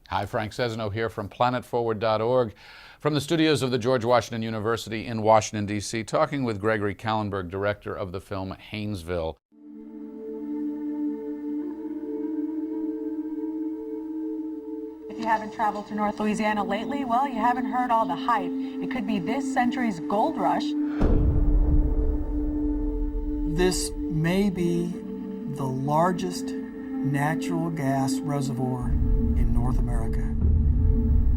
Hi, Frank Sesno here from planetforward.org, from the studios of the George Washington University in Washington, D.C., talking with Gregory Kallenberg, director of the film Haynesville. If you haven't traveled to North Louisiana lately, well, you haven't heard all the hype. It could be this century's gold rush. This may be the largest natural gas reservoir in North America.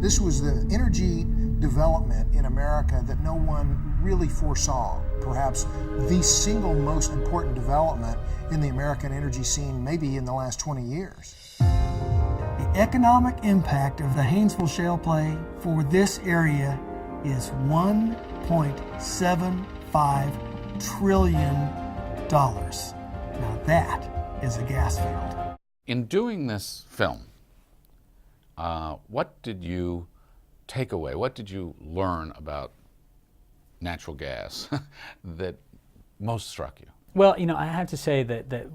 This was the energy development in America that no one really foresaw. Perhaps the single most important development in the American energy scene maybe in the last 20 years. The economic impact of the Haynesville shale play for this area is $1.75 trillion. Now that is a gas field. In doing this film, what did you take away? What did you learn about natural gas that most struck you? Well, I have to say that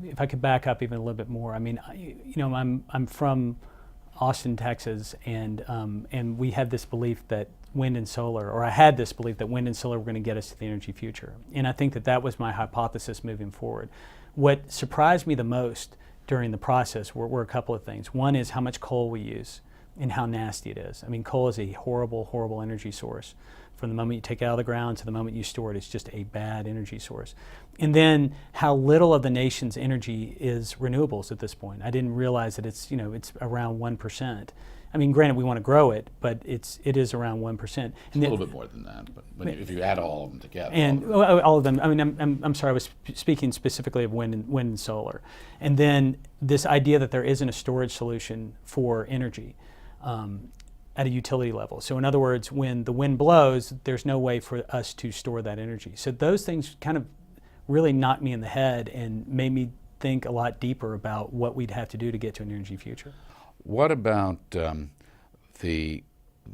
if I could back up even a little bit more, I'm from Austin, Texas, and we have this belief that wind and solar, or I had this belief that wind and solar were going to get us to the energy future, and I think that was my hypothesis moving forward. What surprised me the most during the process were a couple of things. One is how much coal we use and how nasty it is. Coal is a horrible, horrible energy source. From the moment you take it out of the ground to the moment you store it, it's just a bad energy source. And then how little of the nation's energy is renewables at this point. I didn't realize that it's around 1%. Granted, we want to grow it, but it is around 1%. It's a little bit more than that, but if you add all of them together. And all of them. I'm sorry, I was speaking specifically of wind and solar. And then this idea that there isn't a storage solution for energy at a utility level. So in other words, when the wind blows, there's no way for us to store that energy. So those things kind of really knocked me in the head and made me think a lot deeper about what we'd have to do to get to an energy future. What about the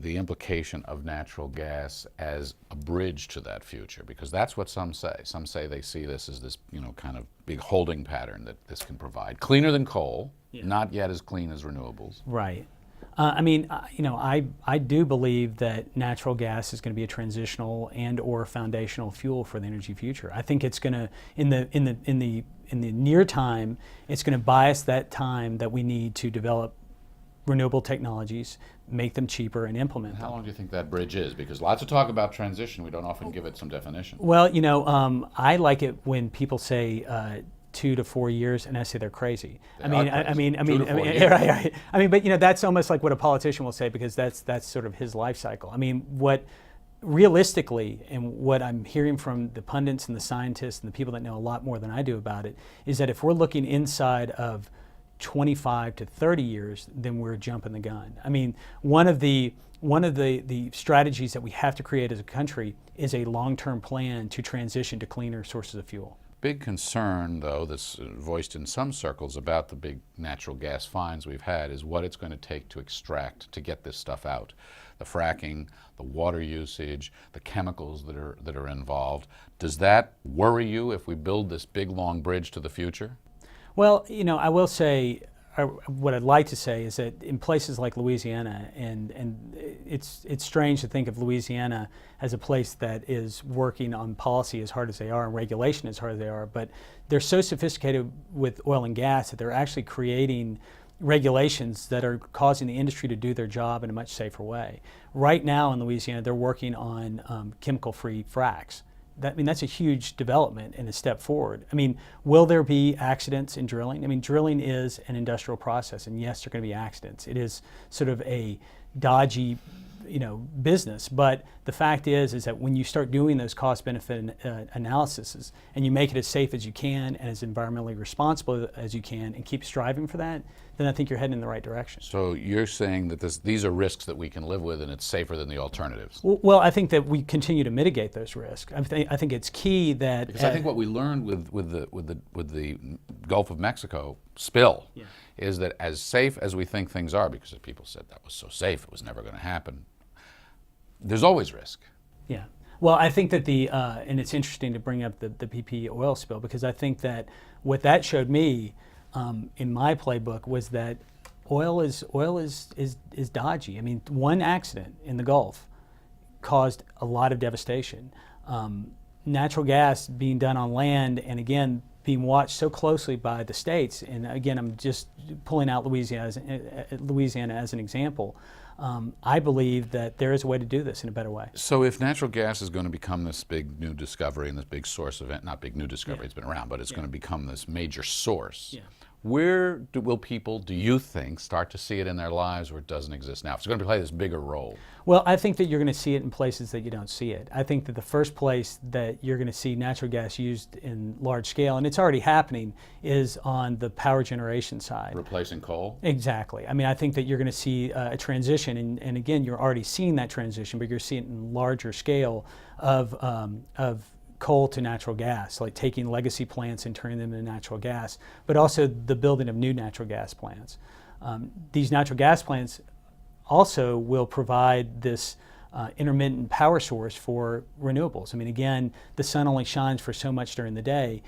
implication of natural gas as a bridge to that future? Because that's what some say. Some say they see this as this, kind of big holding pattern that this can provide. Cleaner than coal, not yet as clean as renewables. Right. I do believe that natural gas is going to be a transitional and/or foundational fuel for the energy future. I think it's going to, in the near time, it's going to buy us that time that we need to develop renewable technologies, make them cheaper, and implement them. How long do you think that bridge is? Because lots of talk about transition, we don't often give it some definition. Well, I like it when people say 2 to 4 years, and I say they're crazy. Right. But that's almost like what a politician will say, because that's sort of his life cycle. What realistically, and what I'm hearing from the pundits and the scientists and the people that know a lot more than I do about it, is that if we're looking inside of 25 to 30 years, then we're jumping the gun. One of the strategies that we have to create as a country is a long-term plan to transition to cleaner sources of fuel. Big concern, though, that's voiced in some circles about the big natural gas finds we've had is what it's going to take to extract, to get this stuff out. The fracking, the water usage, the chemicals that are involved. Does that worry you if we build this big, long bridge to the future? Well, I will say, what I'd like to say is that in places like Louisiana, and it's strange to think of Louisiana as a place that is working on policy as hard as they are and regulation as hard as they are, but they're so sophisticated with oil and gas that they're actually creating regulations that are causing the industry to do their job in a much safer way. Right now in Louisiana, they're working on chemical-free fracks. That's a huge development and a step forward. Will there be accidents in drilling? Drilling is an industrial process, and yes, there are going to be accidents. It is sort of a dodgy, business. But the fact is that when you start doing those cost-benefit analyses and you make it as safe as you can and as environmentally responsible as you can, and keep striving for that, then I think you're heading in the right direction. So you're saying that these are risks that we can live with, and it's safer than the alternatives? Well, I think that we continue to mitigate those risks. I think it's key that because I think what we learned with the Gulf of Mexico spill is that as safe as we think things are, because people said that was so safe it was never going to happen, there's always risk. Yeah. Well, I think that and it's interesting to bring up the BP oil spill, because I think that what that showed me in my playbook was that Oil is dodgy. I mean, one accident in the Gulf caused a lot of devastation. Natural gas being done on land, and again, being watched so closely by the states, and again, I'm just pulling out Louisiana as an example. I believe that there is a way to do this in a better way. So if natural gas is going to become this big new discovery and this big source of, not big new discovery, it's been around, but it's going to become this major source, where will people, do you think, start to see it in their lives where it doesn't exist now? It's going to play this bigger role. Well, I think that you're going to see it in places that you don't see it. I think that the first place that you're going to see natural gas used in large scale, and it's already happening, is on the power generation side. Replacing coal? Exactly. I mean, I think that you're going to see a transition, and again, you're already seeing that transition, but you're seeing it in larger scale of coal to natural gas, like taking legacy plants and turning them into natural gas, but also the building of new natural gas plants. These natural gas plants also will provide this intermittent power source for renewables. I mean, again, the sun only shines for so much during the day.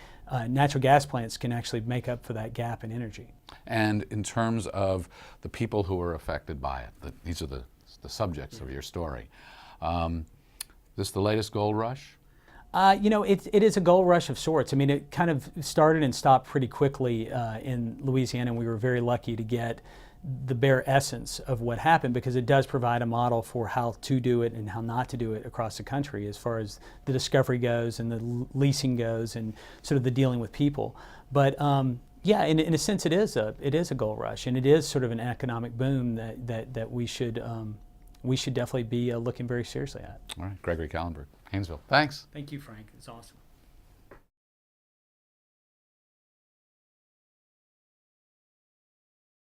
Natural gas plants can actually make up for that gap in energy. And in terms of the people who are affected by it, these are the subjects of your story. This the latest gold rush? You know, it is a gold rush of sorts. I mean, it kind of started and stopped pretty quickly in Louisiana, and we were very lucky to get the bare essence of what happened, because it does provide a model for how to do it and how not to do it across the country, as far as the discovery goes and the leasing goes and sort of the dealing with people. But yeah, in a sense, it is a gold rush, and it is sort of an economic boom that we should definitely be looking very seriously at. All right, Gregory Kallenberg, Haynesville. Thanks. Thank you, Frank. It's awesome.